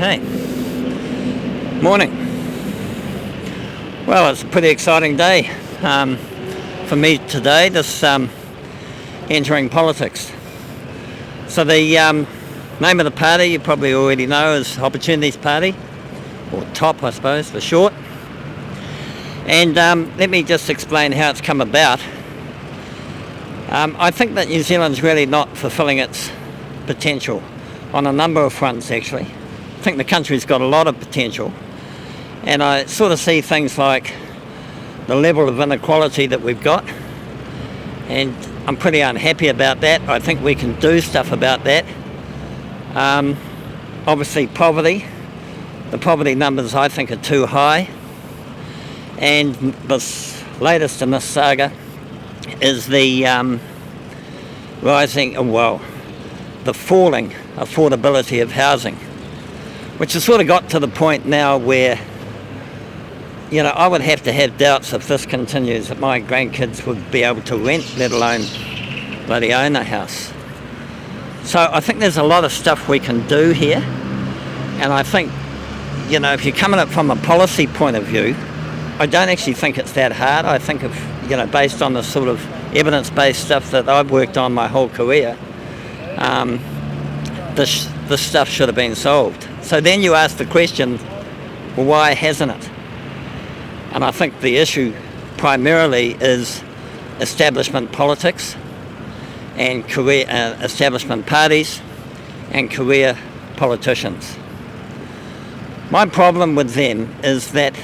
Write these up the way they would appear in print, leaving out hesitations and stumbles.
Okay. Morning. Well, it's a pretty exciting day for me today, this entering politics. So the name of the party you probably already know is Opportunities Party, or TOP I suppose for short. And let me just explain how it's come about. I think that New Zealand's really not fulfilling its potential on a number of fronts actually. I think the country's got a lot of potential, and I sort of see things like the level of inequality that we've got, and I'm pretty unhappy about that. I think we can do stuff about that. Obviously poverty, the poverty numbers I think are too high, and this latest in this saga is the the falling affordability of housing, which has sort of got to the point now where, you know, I would have to have doubts if this continues that my grandkids would be able to rent, let alone bloody own a house. So I think there's a lot of stuff we can do here, and I think, you know, if you're coming at it from a policy point of view, I don't actually think it's that hard. I think if, you know, based on the sort of evidence-based stuff that I've worked on my whole career, this stuff should have been solved. So then you ask the question, well, why hasn't it? And I think the issue primarily is establishment politics and career establishment parties and career politicians. My problem with them is that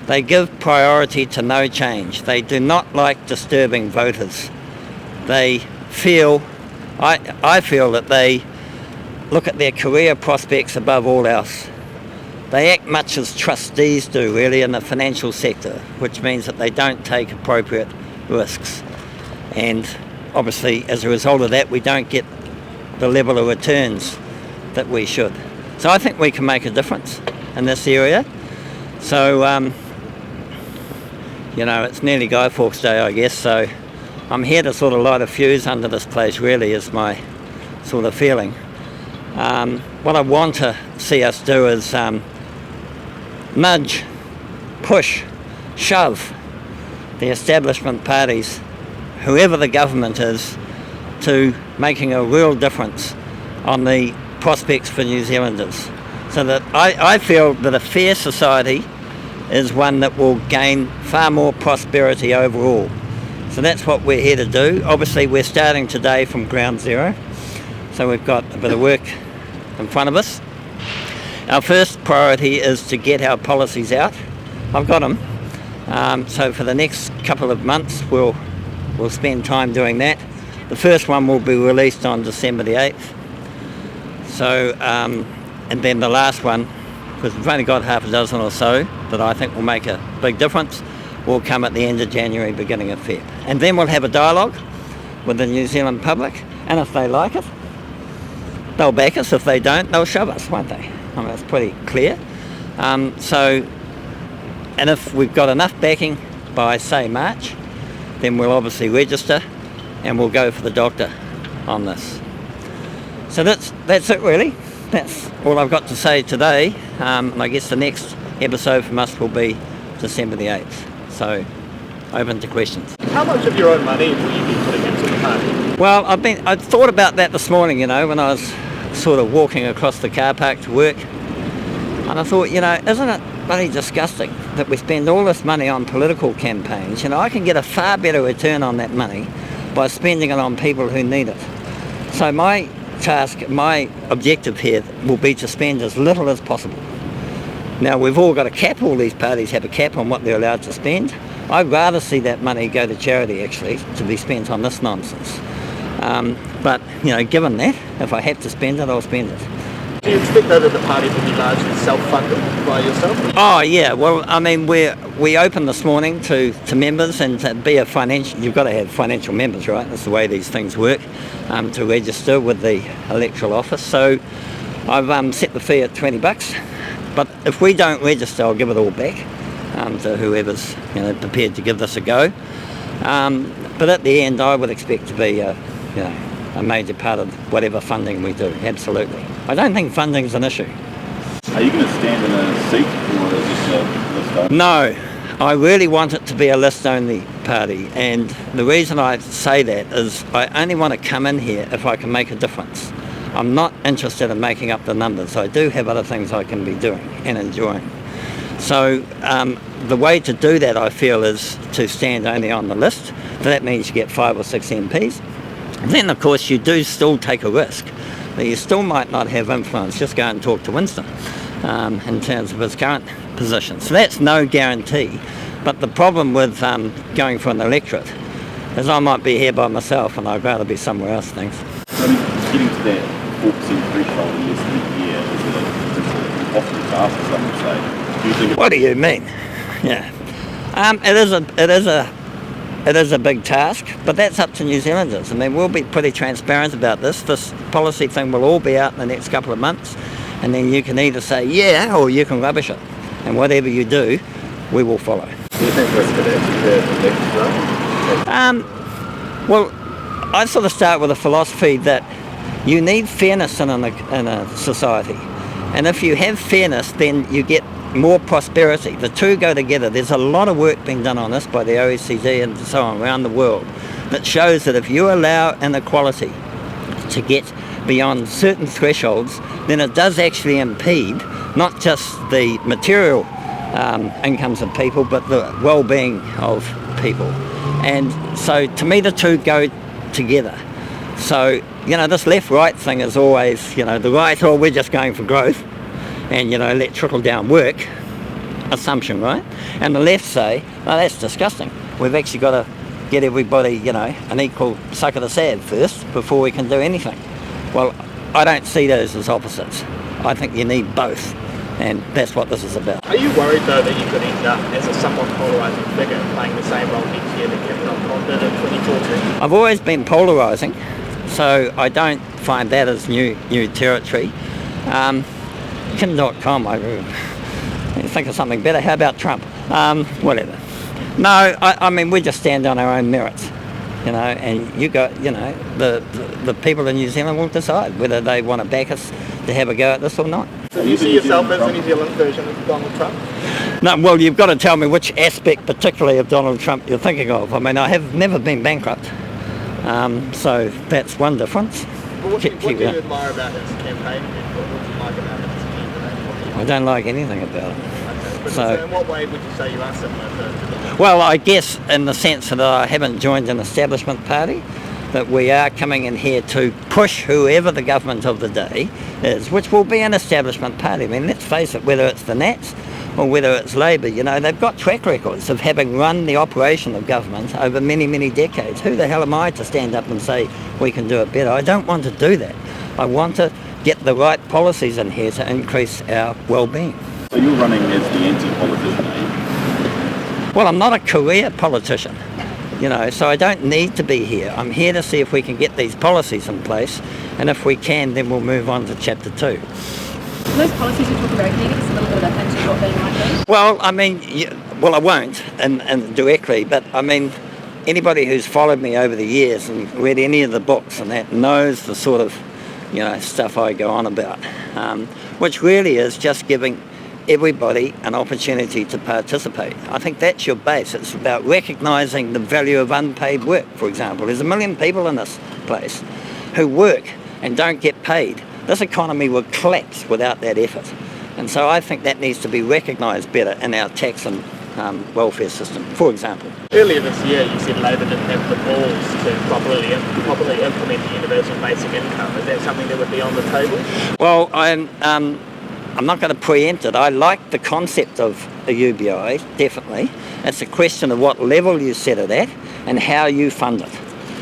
they give priority to no change. They do not like disturbing voters. They feel, I feel that they look at their career prospects above all else. They act much as trustees do really in the financial sector, which means that they don't take appropriate risks. And obviously as a result of that we don't get the level of returns that we should. So I think we can make a difference in this area. So you know, it's nearly Guy Fawkes Day I guess, so I'm here to sort of light a fuse under this place really is my sort of feeling. What I want to see us do is nudge, push, shove the establishment parties, whoever the government is, to making a real difference on the prospects for New Zealanders. So that I feel that a fair society is one that will gain far more prosperity overall. So that's what we're here to do. Obviously we're starting today from ground zero, so we've got a bit of work in front of us. Our first priority is to get our policies out. I've got them. So for the next couple of months we'll spend time doing that. The first one will be released on December the 8th. So, and then the last one, because we've only got half a dozen or so that I think will make a big difference, will come at the end of January, beginning of Feb. And then we'll have a dialogue with the New Zealand public, and if they like it, they'll back us. If they don't, they'll shove us, won't they? I mean, that's pretty clear. And if we've got enough backing by, say, March, then we'll obviously register and we'll go for the doctor on this. So that's it really. That's all I've got to say today. And I guess the next episode from us will be December the 8th. So, open to questions. How much of your own money will you be putting into the party? Well, I thought about that this morning, you know, when I was sort of walking across the car park to work. And I thought, you know, isn't it bloody disgusting that we spend all this money on political campaigns? You know, I can get a far better return on that money by spending it on people who need it. So my task, my objective here will be to spend as little as possible. Now we've all got a cap, all these parties have a cap on what they're allowed to spend. I'd rather see that money go to charity actually, to be spent on this nonsense. But, you know, given that, if I have to spend it, I'll spend it. Do you expect though that the party will be largely self-funded by yourself? Oh yeah, well I mean we opened this morning to members, and to be a financial, you've got to have financial members, right? That's the way these things work, to register with the electoral office. So I've set the fee at $20, but if we don't register I'll give it all back to whoever's, you know, prepared to give this a go. But at the end I would expect to be you know, a major part of whatever funding we do, absolutely. I don't think funding's an issue. Are you going to stand in a seat or is this a list only? No, I really want it to be a list-only party, and the reason I say that is I only want to come in here if I can make a difference. I'm not interested in making up the numbers. I do have other things I can be doing and enjoying. So the way to do that, I feel, is to stand only on the list. So that means you get 5 or 6 MPs. Then, of course, you do still take a risk. But you still might not have influence. Just go and talk to Winston in terms of his current position. So that's no guarantee. But the problem with going for an electorate is I might be here by myself and I'd rather be somewhere else, thanks. I mean, getting to that 4% threshold in less than a year is an impossible task, some would say. Do you think What do you mean? Yeah. It is a big task, but that's up to New Zealanders. I mean, we'll be pretty transparent about this. This policy thing will all be out in the next couple of months, and then you can either say yeah or you can rubbish it. And whatever you do, we will follow. Do you think this could actually hurt the next Well, I sort of start with a philosophy that you need fairness in a society. And if you have fairness, then you get more prosperity. The two go together. There's a lot of work being done on this by the OECD and so on around the world that shows that if you allow inequality to get beyond certain thresholds, then it does actually impede not just the material incomes of people, but the well-being of people. And so to me the two go together. So, this left-right thing is always, the right, oh, we're just going for growth and, let trickle-down work, assumption, right? And the left say, no, that's disgusting. We've actually got to get everybody, an equal suck of the sad first before we can do anything. Well, I don't see those as opposites. I think you need both. And that's what this is about. Are you worried, though, that you could end up as a somewhat polarising figure playing the same role next year that Kevin O'Connor did in 2014? I've always been polarising, so I don't find that as new territory. Kim.com, I think of something better. How about Trump? Whatever. No, I mean, we just stand on our own merits, and you got, the people in New Zealand will decide whether they want to back us to have a go at this or not. So you see yourself as the New Zealand version of Donald Trump? No, well, you've got to tell me which aspect particularly of Donald Trump you're thinking of. I mean, I have never been bankrupt, so that's one difference. But what do you admire about his campaign? What do you like about his campaign? I don't like anything about it. Okay, but So in what way would you say you are similar to Donald? Well, I guess in the sense that I haven't joined an establishment party, that we are coming in here to push whoever the government of the day is, which will be an establishment party. I mean, let's face it, whether it's the Nats or whether it's Labour, they've got track records of having run the operation of government over many, many decades. Who the hell am I to stand up and say we can do it better? I don't want to do that. I want to get the right policies in here to increase our well-being. So you're running as the anti-politician, are you? Well, I'm not a career politician. So I don't need to be here. I'm here to see if we can get these policies in place, and if we can, then we'll move on to chapter 2. Those policies you talk about, can you give us a little bit of a hint of what they might be? Well, I mean, I won't and directly, but I mean, anybody who's followed me over the years and read any of the books and that knows the sort of, stuff I go on about, which really is just giving everybody an opportunity to participate. I think that's your base. It's about recognising the value of unpaid work, for example. There's 1 million people in this place who work and don't get paid. This economy would collapse without that effort. And so I think that needs to be recognised better in our tax and welfare system, for example. Earlier this year, you said Labour didn't have the balls to properly implement the universal basic income. Is that something that would be on the table? Well, I'm not going to preempt it. I like the concept of a UBI, definitely. It's a question of what level you set it at and how you fund it.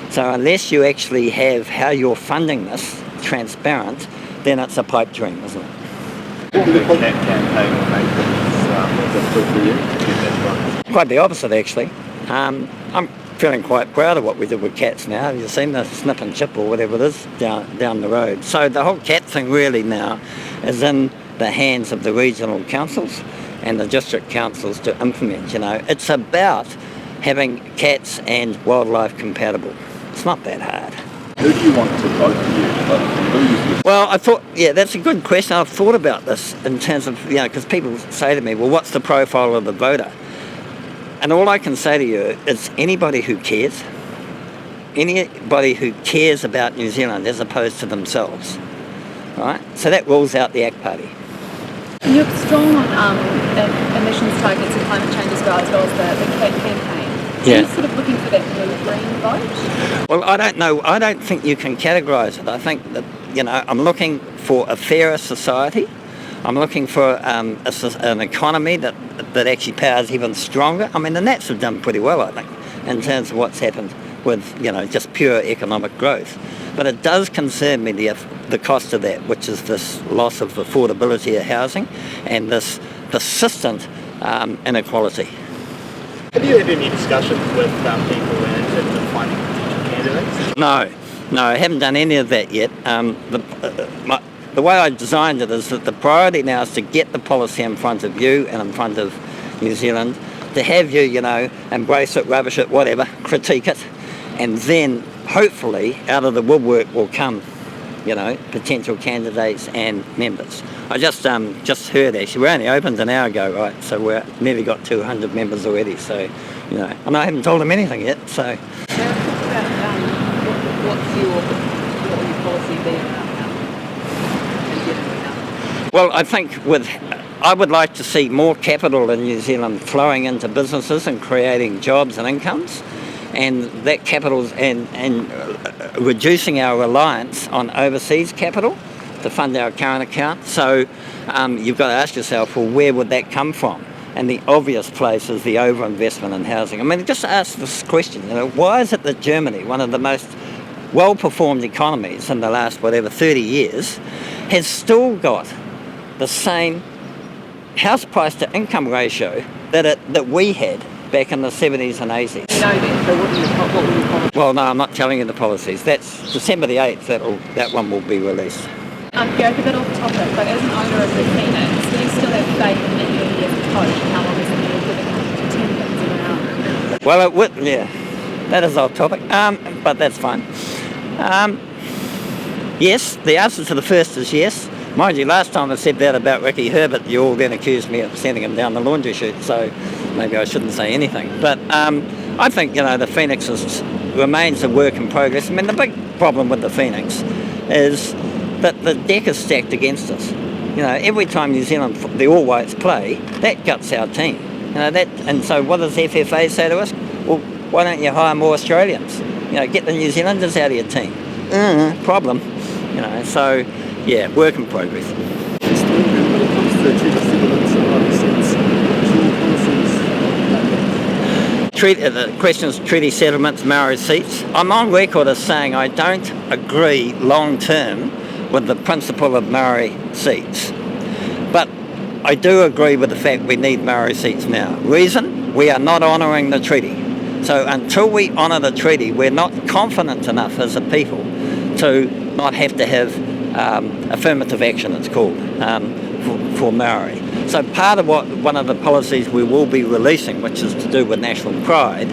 So unless you actually have how you're funding this transparent, then it's a pipe dream, isn't it? That campaign will make things difficult for you to get that right? Quite the opposite, actually. I'm feeling quite proud of what we did with cats now. Have you seen the snip and chip or whatever it is down the road? So the whole cat thing really now is in the hands of the regional councils and the district councils to implement. It's about having cats and wildlife compatible. It's not that hard. Who do you want to vote for you? Who's Well, I thought, that's a good question. I've thought about this in terms of, because people say to me, well, what's the profile of the voter? And all I can say to you is anybody who cares about New Zealand as opposed to themselves, right? So that rules out the ACT Party. You're strong on emissions targets and climate change as well as the campaign. Yeah. Are you sort of looking for that blue green vote? Well, I don't know. I don't think you can categorise it. I think that, I'm looking for a fairer society. I'm looking for an economy that actually powers even stronger. I mean, the Nats have done pretty well, I think, in terms of what's happened with, just pure economic growth. But it does concern me the cost of that, which is this loss of affordability of housing and this persistent inequality. Have you had any discussions with people in terms of finding potential candidates? No, I haven't done any of that yet. The way I designed it is that the priority now is to get the policy in front of you and in front of New Zealand, to have you, embrace it, rubbish it, whatever, critique it, and then hopefully out of the woodwork will come, potential candidates and members. I just heard, actually, we only opened an hour ago, right, so we're nearly got 200 members already, so, and I haven't told them anything yet, so. Talk about what will your policy be around Well, I think I would like to see more capital in New Zealand flowing into businesses and creating jobs and incomes, and that capital and reducing our reliance on overseas capital to fund our current account. So you've got to ask yourself, well, where would that come from? And the obvious place is the overinvestment in housing. I mean, just ask this question, why is it that Germany, one of the most well-performed economies in the last, 30 years, has still got the same house price to income ratio that we had back in the 70s and 80s. You know then, so what will your policy? Well, no, I'm not telling you the policies. That's December the 8th, that one will be released. Gareth, a bit off topic, but as an owner of the Phoenix, do you still have faith in the community as a coach, and how long is it going to give it 10 things around? Well, it would, that is off topic, but that's fine. Yes, the answer to the first is yes. Mind you, last time I said that about Ricky Herbert, you all then accused me of sending him down the laundry chute, so maybe I shouldn't say anything. But I think, the Phoenix remains a work in progress. I mean, the big problem with the Phoenix is that the deck is stacked against us. Every time New Zealand, the All Whites play, that guts our team. And so what does FFA say to us? Well, why don't you hire more Australians? Get the New Zealanders out of your team. Problem. So, work in progress. When it comes to the treaty settlements and other seats, The question is treaty settlements, Maori seats. I'm on record as saying I don't agree long term with the principle of Maori seats. But I do agree with the fact we need Maori seats now. Reason? We are not honouring the treaty. So until we honour the treaty, we're not confident enough as a people to not have to have affirmative action, it's called, for Maori. So part of one of the policies we will be releasing, which is to do with national pride,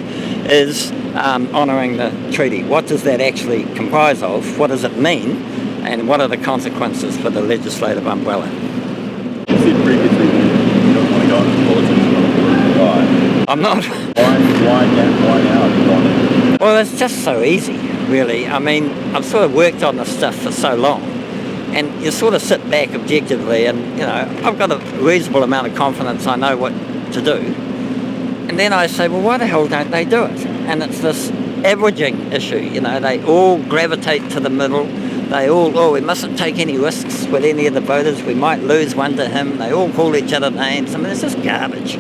is honouring the treaty. What does that actually comprise of? What does it mean? And what are the consequences for the legislative umbrella? You said previously you don't want to go into politics. Why? I'm not. Why now? Have you gone in? Well, it's just so easy, really. I mean, I've sort of worked on this stuff for so long, and you sort of sit back objectively and, I've got a reasonable amount of confidence I know what to do. And then I say, well, why the hell don't they do it? And it's this averaging issue, they all gravitate to the middle. They all, we mustn't take any risks with any of the voters. We might lose one to him. They all call each other names. I mean, it's just garbage,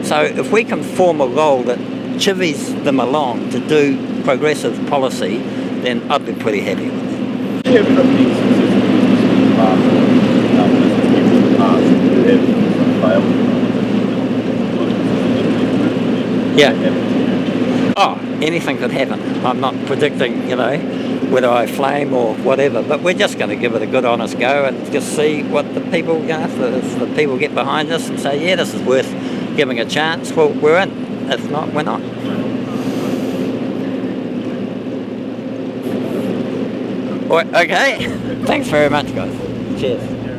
So if we can form a role that chivies them along to do progressive policy, then I'd be pretty happy with it. Do you have any successful business in the past, in the past who have failed? Yeah. Oh, anything could happen. I'm not predicting, whether I flame or whatever, but we're just going to give it a good honest go and just see what the people, if the people get behind us and say, yeah, this is worth giving a chance, well, we're in. If not, we're not. Okay. Thanks very much, guys. Cheers.